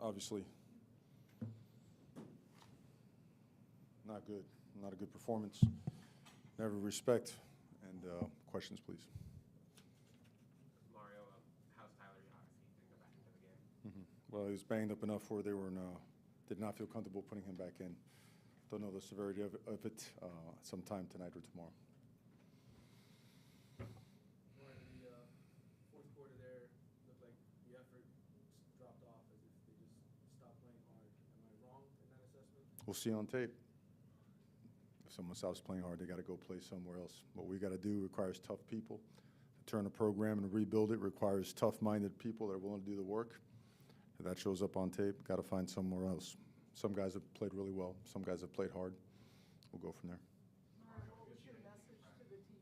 obviously not good. Not a good performance. Never respect. And questions, please. Mario, how's Tyler Yachts? He didn't go back into the game. Well, he was banged up enough where they were did not feel comfortable putting him back in. Don't know the severity of it. Sometime tonight or tomorrow. In the fourth quarter there, looked like the effort dropped off as if they just stopped playing hard. Am I wrong in that assessment? We'll see on tape. If someone stops playing hard, they got to go play somewhere else. What we got to do requires tough people. To turn a program and rebuild it requires tough-minded people that are willing to do the work. If that shows up on tape, got to find somewhere else. Some guys have played really well. Some guys have played hard. We'll go from there. What was your message to the team?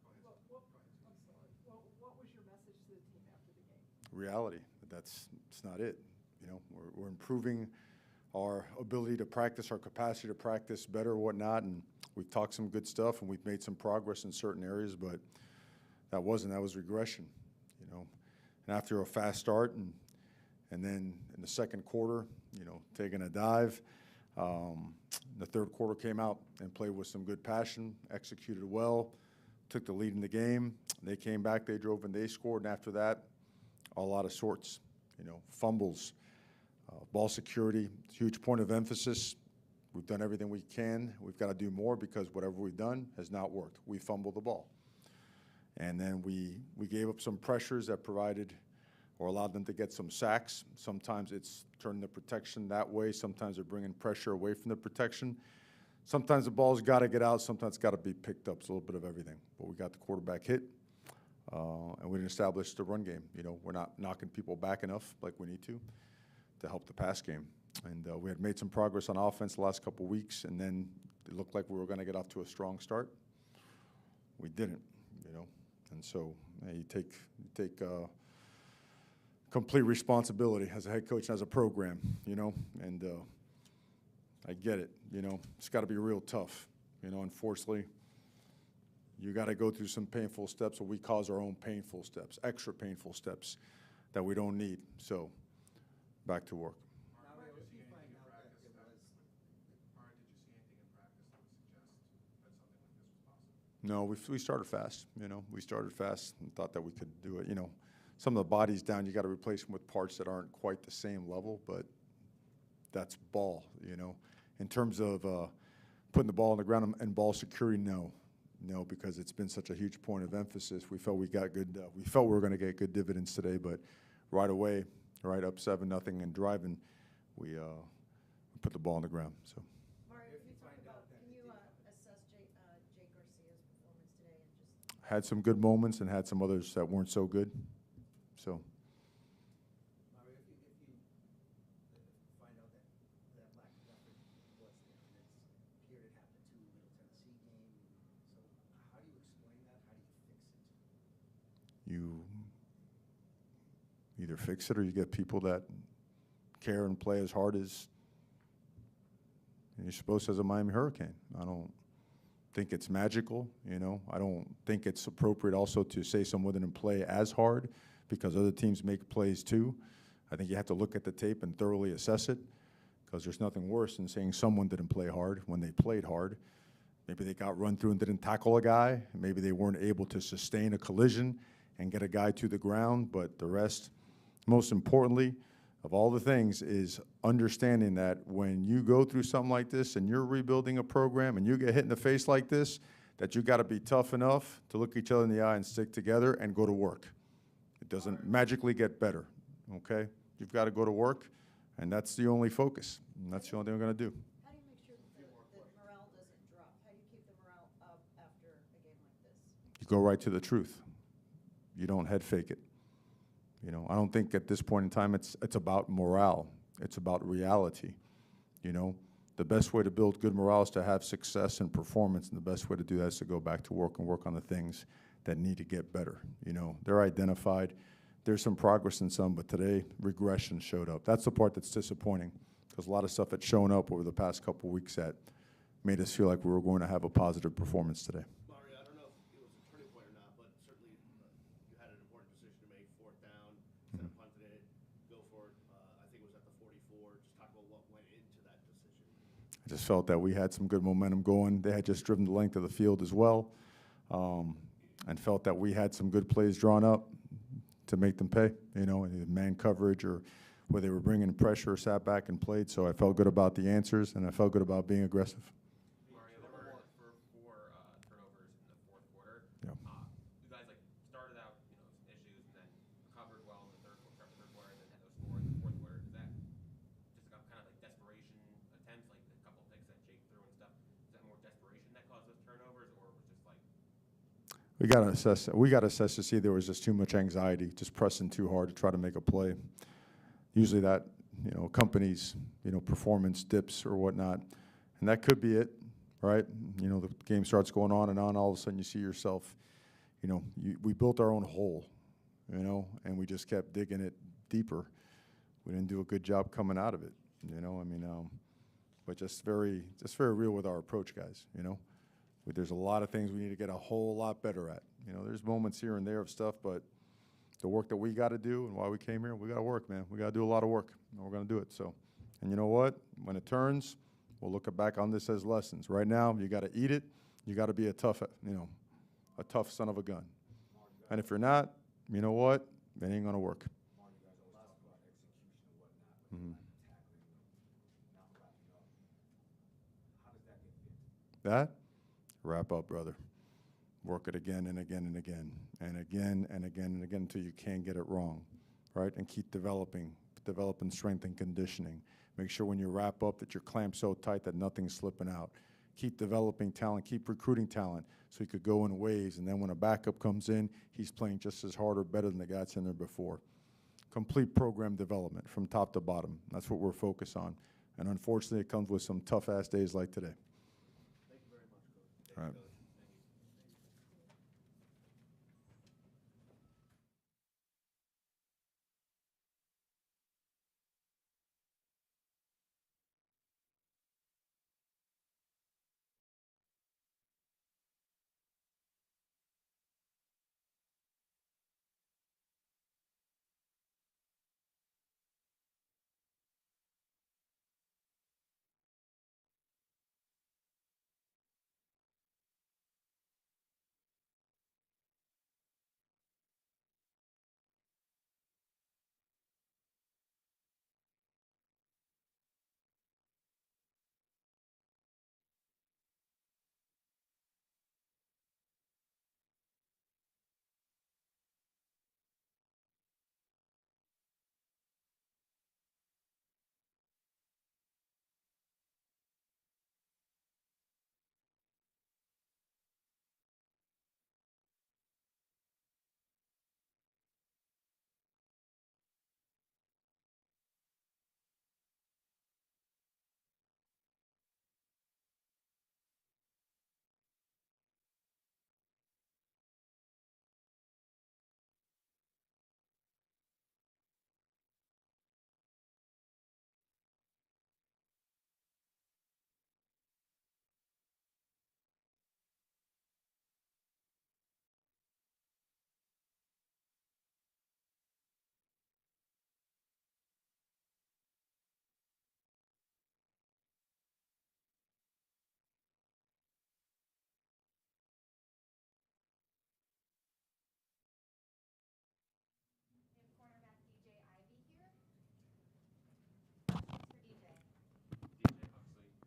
I'm sorry. What was your message to the team after the game? Reality. It's not it. You know, we're improving our ability to practice, our capacity to practice better, whatnot, and we've talked some good stuff, and we've made some progress in certain areas, but that was regression, you know. And after a fast start and then in the second quarter, you know, taking a dive, the third quarter came out and played with some good passion, executed well, took the lead in the game. They came back, they drove, and they scored, and after that, a lot of sorts, you know, fumbles, ball security, huge point of emphasis. We've done everything we can. We've got to do more because whatever we've done has not worked. We fumbled the ball. And then we gave up some pressures that provided or allowed them to get some sacks. Sometimes it's turning the protection that way. Sometimes they're bringing pressure away from the protection. Sometimes the ball's got to get out. Sometimes it's got to be picked up. It's a little bit of everything. But we got the quarterback hit, and we didn't establish the run game. You know, we're not knocking people back enough like we need to help the pass game. And we had made some progress on offense the last couple weeks, and then it looked like we were going to get off to a strong start. We didn't, you know. And so you take complete responsibility as a head coach and as a program, you know. And I get it, you know. It's got to be real tough, you know. Unfortunately, you got to go through some painful steps, or we cause our own painful steps, extra painful steps that we don't need. So back to work. Mario, did you find out that it was? Did you see anything in practice that would suggest that something like this was possible? No, we started fast, you know. We started fast and thought that we could do it, you know. Some of the bodies down, you got to replace them with parts that aren't quite the same level, but that's ball, you know. In terms of putting the ball on the ground and ball security, no, because it's been such a huge point of emphasis. We felt we got good. We felt we were going to get good dividends today, but right away, right up 7-0 and driving, we put the ball on the ground. So. Mario, can you assess Jake Garcia's performance today and just Had some good moments and had some others that weren't so good. So. Mario, if you find out that lack of effort was there, and it's appeared it happened to the Middle Tennessee game, so how do you explain that? How do you fix it? You either fix it or you get people that care and play as hard as you're supposed to as a Miami Hurricane. I don't think it's magical, you know. I don't think it's appropriate also to say someone didn't play as hard because other teams make plays too. I think you have to look at the tape and thoroughly assess it because there's nothing worse than saying someone didn't play hard when they played hard. Maybe they got run through and didn't tackle a guy. Maybe they weren't able to sustain a collision and get a guy to the ground, but the rest, most importantly, of all the things is understanding that when you go through something like this and you're rebuilding a program and you get hit in the face like this, that you got to be tough enough to look each other in the eye and stick together and go to work. It doesn't magically get better, okay? You've got to go to work, and that's the only focus. And that's the only thing we're going to do. how do you make sure that the morale doesn't drop? How do you keep the morale up after a game like this? You go right to the truth. You don't head fake it. You know, I don't think at this point in time it's about morale. It's about reality. You know, the best way to build good morale is to have success and performance, and the best way to do that is to go back to work and work on the things that need to get better. You know, they're identified. There's some progress in some, but today regression showed up. That's the part that's disappointing because a lot of stuff had shown up over the past couple of weeks that made us feel like we were going to have a positive performance today. Mario, I don't know if it was a turning point or not, but certainly you had an important decision to make. Fourth down, instead of punting it, go for it. I think it was at the 44. Just talk about what went into that decision. I just felt that we had some good momentum going. They had just driven the length of the field as well, and felt that we had some good plays drawn up to make them pay, you know, in man coverage or where they were bringing pressure or sat back and played. So I felt good about the answers, and I felt good about being aggressive. Mario, there were four turnovers in the fourth quarter. Yeah. You guys started out, some issues, and then recovered well in the third quarter, and then had those four in the fourth quarter. Is that just kind of like desperation attempts, like a couple picks that Jake threw and stuff? Is that more desperation that caused those turnovers, or was just like? We got to assess. We got to assess to see if there was just too much anxiety, just pressing too hard to try to make a play. Usually that, accompanies, performance dips or whatnot. And that could be it, right? The game starts going on, and all of a sudden you see yourself, we built our own hole, and we just kept digging it deeper. We didn't do a good job coming out of it, but just very real with our approach, guys, There's a lot of things we need to get a whole lot better at. There's moments here and there of stuff, but the work that we got to do and why we came here, we got to work, man. We got to do a lot of work, and we're going to do it. So, and you know what? When it turns, we'll look back on this as lessons. Right now, you got to eat it. You got to be a tough son of a gun. And if you're not, you know what? It ain't going to work. Mm-hmm. That? Wrap up, brother. Work it again and again and again and again and again and again until you can't get it wrong, right? And keep developing strength and conditioning. Make sure when you wrap up that you're clamped so tight that nothing's slipping out. Keep developing talent, keep recruiting talent so he could go in waves, and then when a backup comes in, he's playing just as hard or better than the guy that's in there before. Complete program development from top to bottom. That's what we're focused on. And unfortunately, it comes with some tough-ass days like today. Thank you very much, Coach. All right.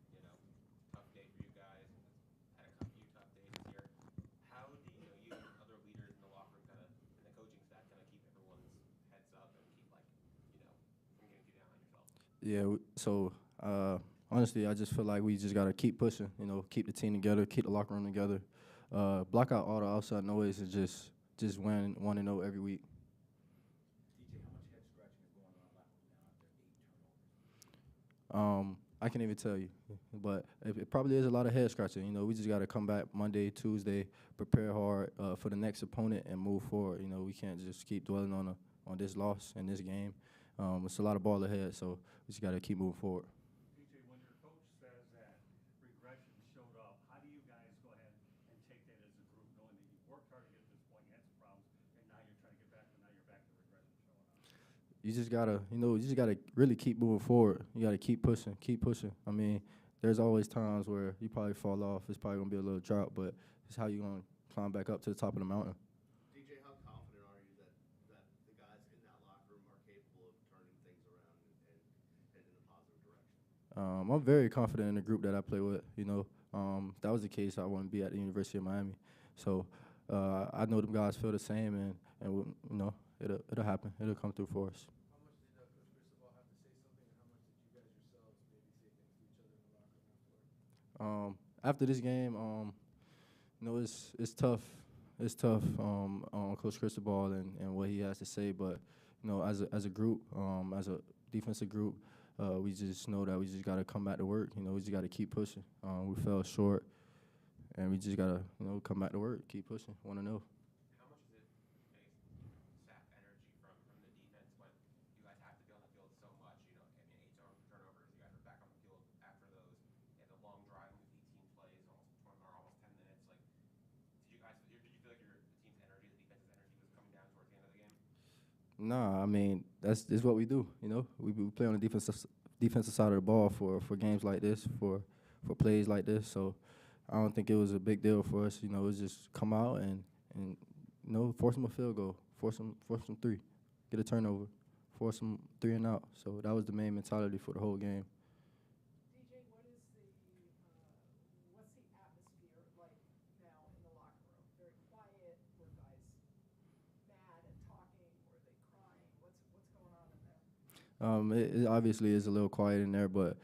DJ, obviously, tough day for you guys, and had a few tough days this year. How do you and other leaders in the locker room and the coaching staff keep everyone's heads up and keep from getting too down on yourself? Yeah, honestly, I just feel like we just got to keep pushing, keep the team together, keep the locker room together, block out all the outside noise, and just win 1-0 every week. DJ, how much head scratching is going on in the locker room now after 8 turnovers? I can't even tell you, but it probably is a lot of head scratching. We just got to come back Monday, Tuesday, prepare hard for the next opponent and move forward. We can't just keep dwelling on this loss in this game. It's a lot of ball ahead, so we just got to keep moving forward. DJ, when your coach says that regression showed up, how do you guys go ahead and take that as a group, knowing that you've worked hard to get to this point, you had some problems, and now you're trying to get back, and now you're back to regression showing up? you just gotta, you just gotta really keep moving forward. You gotta keep pushing, keep pushing. I mean, there's always times where you probably fall off. It's probably gonna be a little drought, but it's how you gonna climb back up to the top of the mountain. DJ, how confident are you that the guys in that locker room are capable of turning things around and heading in a positive direction? I'm very confident in the group that I play with. If that was the case, I wouldn't be at the University of Miami. So I know them guys feel the same, and it'll happen. It'll come through for us. How much did Coach Cristobal have to say something, and how much did you guys yourselves maybe say things to each other in the locker room afterward? After this game, it's tough. It's tough on Coach Cristobal and what he has to say. But as a group, as a defensive group, we just know that we just got to come back to work. We just got to keep pushing. We fell short, and we just got to come back to work, keep pushing. Want to know. How much does it, sap energy from the defense when you guys have to be on the field so much? Eight turnovers. You guys are back on the field after those. You had the long drive with 18 plays, almost 10 minutes. Like, did you feel like the team's energy, the defense's energy, was coming down towards the end of the game? Nah, I mean that's what we do. We play on the defensive side of the ball for games like this, for plays like this. So I don't think it was a big deal for us. It was just come out and force them a field goal, force them three, get a turnover, force them 3 and out. So that was the main mentality for the whole game. DJ, what's the atmosphere like now in the locker room? Very quiet. Were guys mad and talking? Were they crying? What's going on in there? It obviously is a little quiet in there, but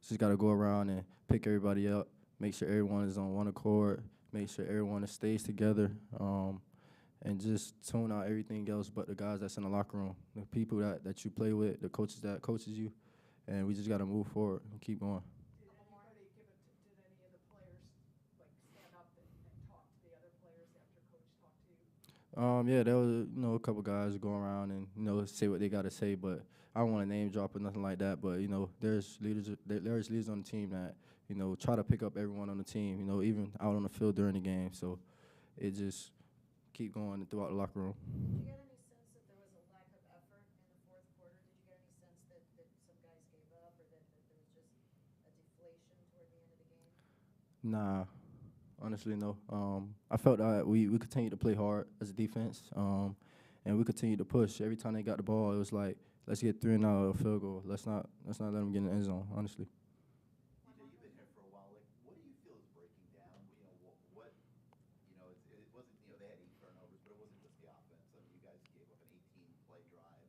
just got to go around and pick everybody up, make sure everyone is on one accord, make sure everyone stays together, and just tune out everything else but the guys that's in the locker room, the people that you play with, the coaches that coaches you, and we just got to move forward and keep going. Did any of the players like stand up and talk to the other players after coach talked to you? Yeah, there was a couple guys go around and say what they got to say, but I don't want to name drop or nothing like that. But there's leaders on the team that try to pick up everyone on the team. Even out on the field during the game. So it just keep going throughout the locker room. Did you get any sense that there was a lack of effort in the fourth quarter? Did you get any sense that some guys gave up, or that there was just a deflation toward the end of the game? Nah. Honestly, no. I felt that we continued to play hard as a defense, and we continued to push. Every time they got the ball, it was like, let's get 3 and out of a field goal. Let's not let them get in the end zone. Honestly. DJ, you've been here for a while. Like, what do you feel is breaking down? What it wasn't. They had 8 turnovers, but it wasn't just the offense. I mean, you guys gave up an 18-play drive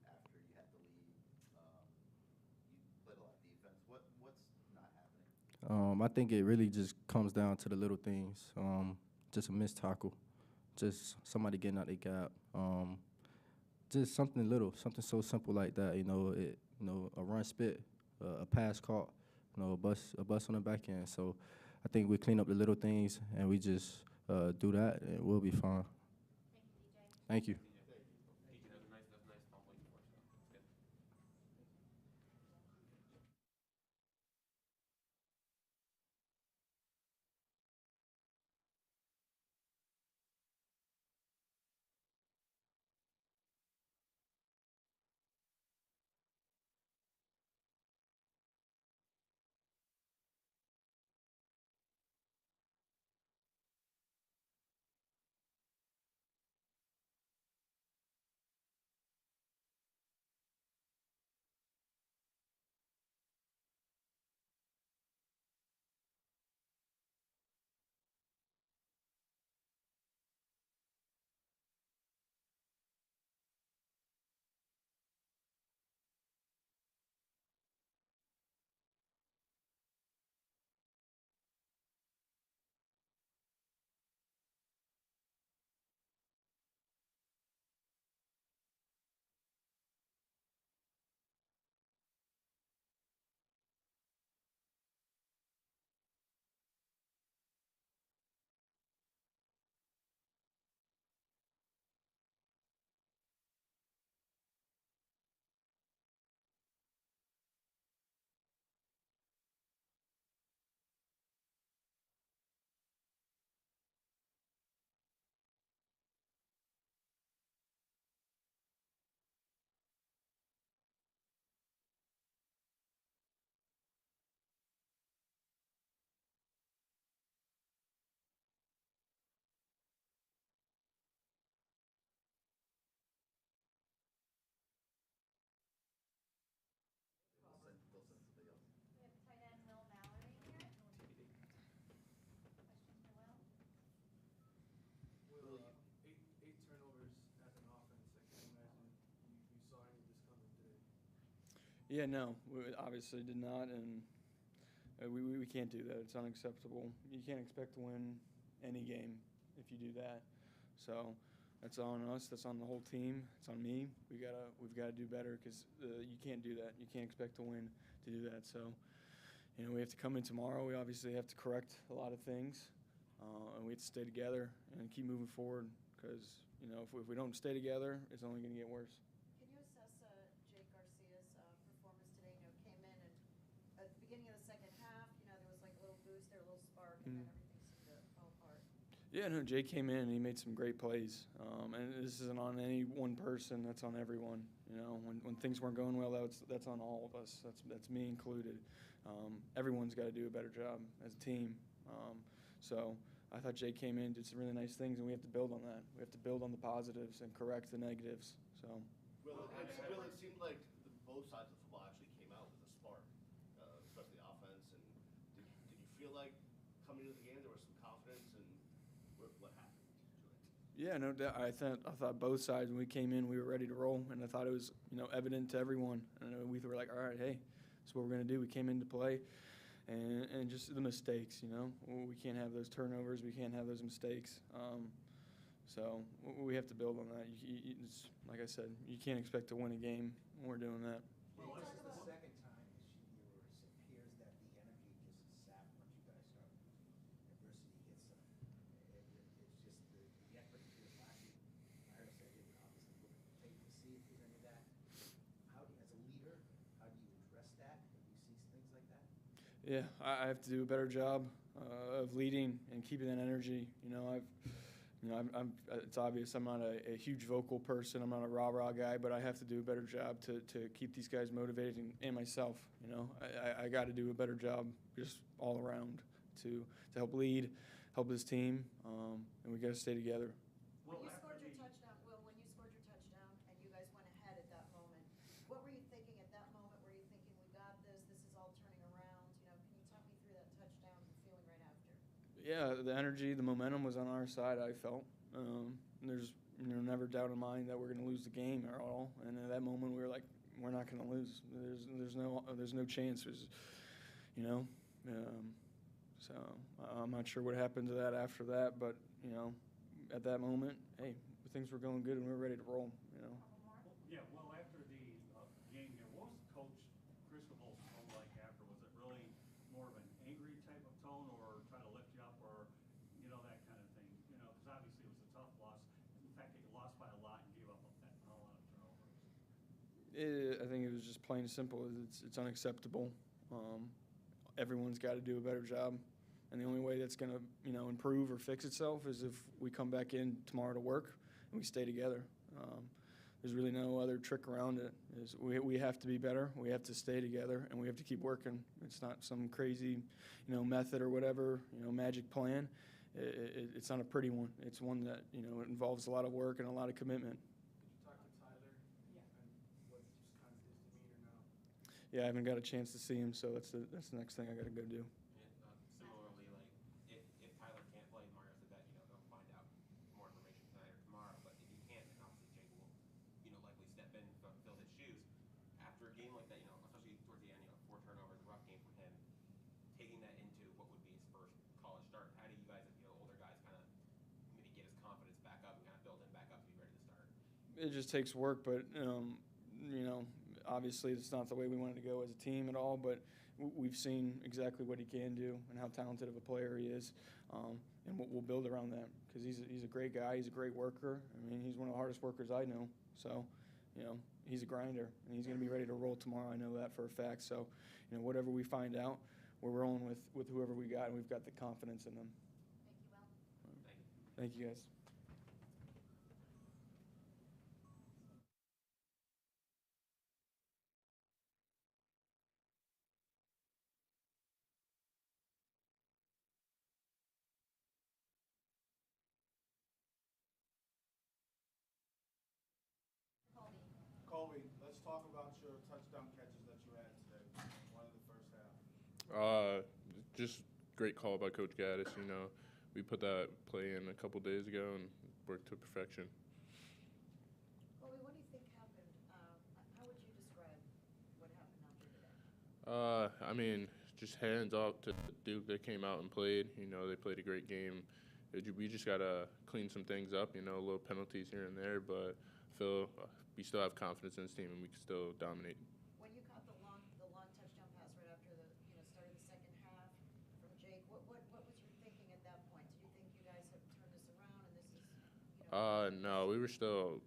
after you had to leave. You played a lot of defense. What's not happening? I think it really just comes down to the little things. Just a missed tackle, just somebody getting out their gap. Just something little, something so simple like that. A run spit, a pass caught, a bus on the back end. So I think we clean up the little things and we just do that, and we'll be fine. Thank you, DJ. Thank you. Yeah, no, we obviously did not, and we can't do that. It's unacceptable. You can't expect to win any game if you do that. So that's on us. That's on the whole team. It's on me. We've got to do better because you can't do that. You can't expect to win to do that. So, we have to come in tomorrow. We obviously have to correct a lot of things, and we have to stay together and keep moving forward because, if we don't stay together, it's only going to get worse. Can you assess Jake Garcia's performance today? Came in and at the beginning of the second half, there was like a little boost there, a little spark, and then everything seemed to fall apart. Yeah, no, Jake came in and he made some great plays. And this isn't on any one person. That's on everyone. When things weren't going well, that's on all of us. That's me included. Everyone's got to do a better job as a team. So I thought Jake came in, did some really nice things, and we have to build on that. We have to build on the positives and correct the negatives. So. Will, it seemed like both sides of football actually came out with a spark, especially offense. And did you feel like coming into the game there was some confidence, and what happened to it? Yeah, no doubt. I thought both sides when we came in we were ready to roll, and I thought it was evident to everyone. And we were like, all right, hey, that's what we're gonna do. We came into play, and just the mistakes. We can't have those turnovers. We can't have those mistakes. So we have to build on that. It's, like I said, you can't expect to win a game when we're doing that. Well, this is the second time this year where it appears that the energy just saps once you guys start. Adversity hits them. It's just the effort appears lacking. Myra said it would obviously look at the tape to see if there's any of that. As a leader, how do you address that when you see things like that? Yeah, I have to do a better job of leading and keeping that energy. It's obvious I'm not a huge vocal person. I'm not a rah-rah guy, but I have to do a better job to keep these guys motivated and myself. I got to do a better job just all around to help lead, help this team, and we got to stay together. When you scored your touchdown, when you scored your touchdown and you guys went ahead at that moment, what were you thinking at that moment? Were you thinking, we got this, this is all turning around? Can you talk me through that touchdown and feeling right after? Yeah, the energy, the momentum was on our side, I felt. There's never doubt in mind that we're going to lose the game at all. And at that moment, we were like, we're not going to lose. There's no chance. So I'm not sure what happened to that after that, but at that moment, hey, things were going good and we were ready to roll. Yeah, well, after the game here, what was Coach Cristobal's tone like after? Was it really more of an angry type of tone, or try to lift you up, or that kind of thing? Because obviously it was a tough loss. In fact, you lost by a lot and gave up a lot of turnovers. I think it was just plain and simple. It's unacceptable. Everyone's got to do a better job, and the only way that's going to improve or fix itself is if we come back in tomorrow to work and we stay together. There's really no other trick around it. We have to be better. We have to stay together, and we have to keep working. It's not some crazy, method or whatever, magic plan. It's not a pretty one. It's one that it involves a lot of work and a lot of commitment. Did you talk to Tyler? Yeah. And what's just kind of his demeanor now? Yeah, I haven't got a chance to see him, so that's the next thing I got to go do. Similarly, if Tyler can't play, Mario said that they'll find out more information tonight or tomorrow. But if he can't, then obviously Jake will likely step in, fill his shoes. After a game like that, especially towards the end, 4 turnovers, a rough game for him. Taking that into what would be his first college start, how do you guys, older guys, kind of maybe get his confidence back up and kind of build him back up to be ready to start? It just takes work, but obviously it's not the way we wanted to go as a team at all. But we've seen exactly what he can do and how talented of a player he is, and we'll build around that because he's a great guy. He's a great worker. I mean, he's one of the hardest workers I know. So, he's a grinder, and he's going to be ready to roll tomorrow. I know that for a fact. So, whatever we find out, we're rolling with whoever we got, and we've got the confidence in them. Thank you, Will. Thank you, guys. Colby. Colby, let's talk about your touchdown catches that you had today, one in the first half. Just great call by Coach Gaddis. We put that play in a couple days ago and worked to perfection. Colby, what do you think happened? How would you describe what happened on I mean, just hands off to Duke. They came out and played. You know, they played a great game. We just gotta clean some things up. You know, little penalties here and there, but I feel we still have confidence in this team and we can still dominate. When you caught the long touchdown pass right after the, start of the second half from Jake, what was your thinking at that point? Did you think you guys have turned this around and this is, No, we were still,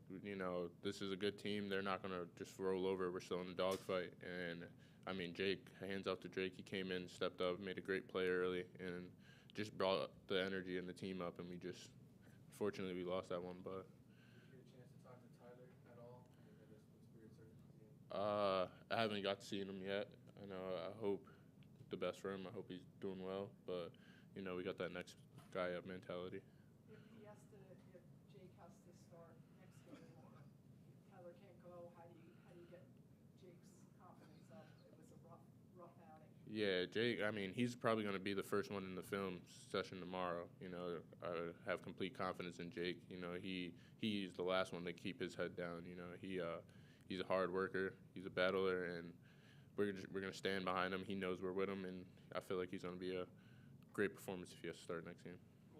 this is a good team. They're not gonna just roll over. We're still in the dogfight. And I mean, Jake, hands off to Jake. He came in, stepped up, made a great play early, and just brought the energy and the team up. And we just, fortunately, we lost that one. But Did you get a chance to talk to Tyler at all? I guess what's weird circumstances. I haven't got to see him yet. I hope the best for him. I hope he's doing well. But we got that next guy up mentality. If Jake has to start next game or Tyler can't go, how do you get Jake's confidence up? It was a rough outing. Yeah, Jake, I mean, he's probably going to be the first one in the film session tomorrow. I have complete confidence in Jake. He's the last one to keep his head down. He's a hard worker. He's a battler, and we're going to stand behind him. He knows we're with him, and I feel like he's going to be a great performance if he has to start next game.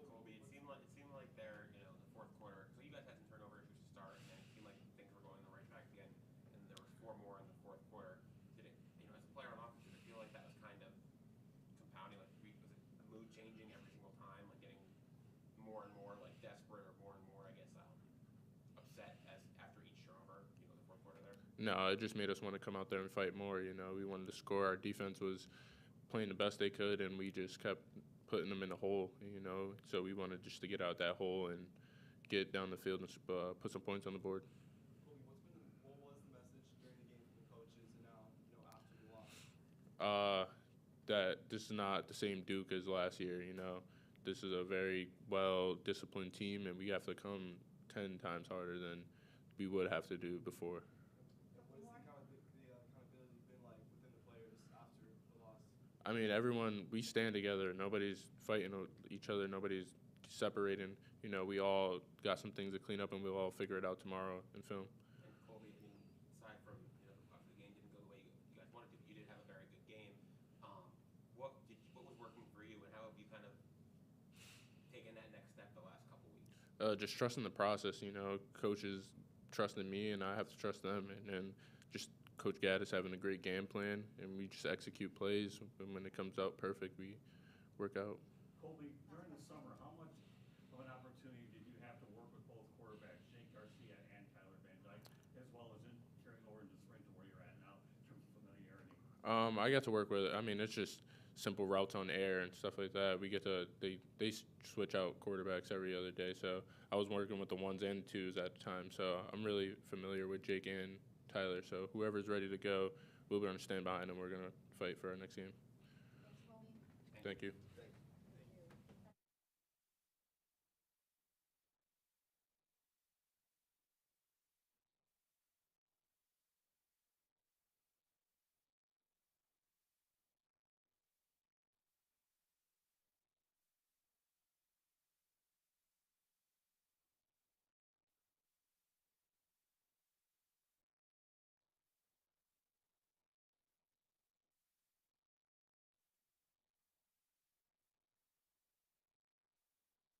Colby, it seemed like they're, in the fourth quarter, so you guys had some turnover issues to start, and it seemed like things were going the right track again, and there were 4 more in the fourth quarter. Did it, as a player on offense, did it feel like that was kind of compounding? Like, was it a mood changing every single time, like getting more and more like desperate or more and more, I guess, upset as after each turnover, the fourth quarter there? No, it just made us want to come out there and fight more. We wanted to score. Our defense was playing the best they could, and we just kept putting them in the hole, So we wanted just to get out that hole and get down the field and put some points on the board. What was the message during the game from the coaches and now, after the loss? That this is not the same Duke as last year, This is a very well-disciplined team, and we have to come 10 times harder than we would have to do before. What has the accountability been like within the players after the loss? I mean, everyone, we stand together. Nobody's fighting each other. Nobody's separating. We all got some things to clean up, and we'll all figure it out tomorrow in film. And Colby, aside from, obviously the game didn't go the way you guys wanted to, but you did have a very good game. What was working for you, and how have you kind of taken that next step the last couple weeks? Just trusting the process. Coaches trusting me, and I have to trust them. And just Coach Gaddis having a great game plan, and we just execute plays. And when it comes out perfect, we work out. Colby, during the summer, how much of an opportunity did you have to work with both quarterbacks, Jake Garcia and Tyler Van Dyke, as well as carrying over into spring to where you're at now in terms of familiarity? I got to work with it. I mean, it's just simple routes on air and stuff like that. We get to they switch out quarterbacks every other day. So I was working with the 1s and 2s at the time. So I'm really familiar with Jake and Tyler. So whoever's ready to go, we'll be going to stand behind them. We're going to fight for our next game. Thanks, Colby. Thank you.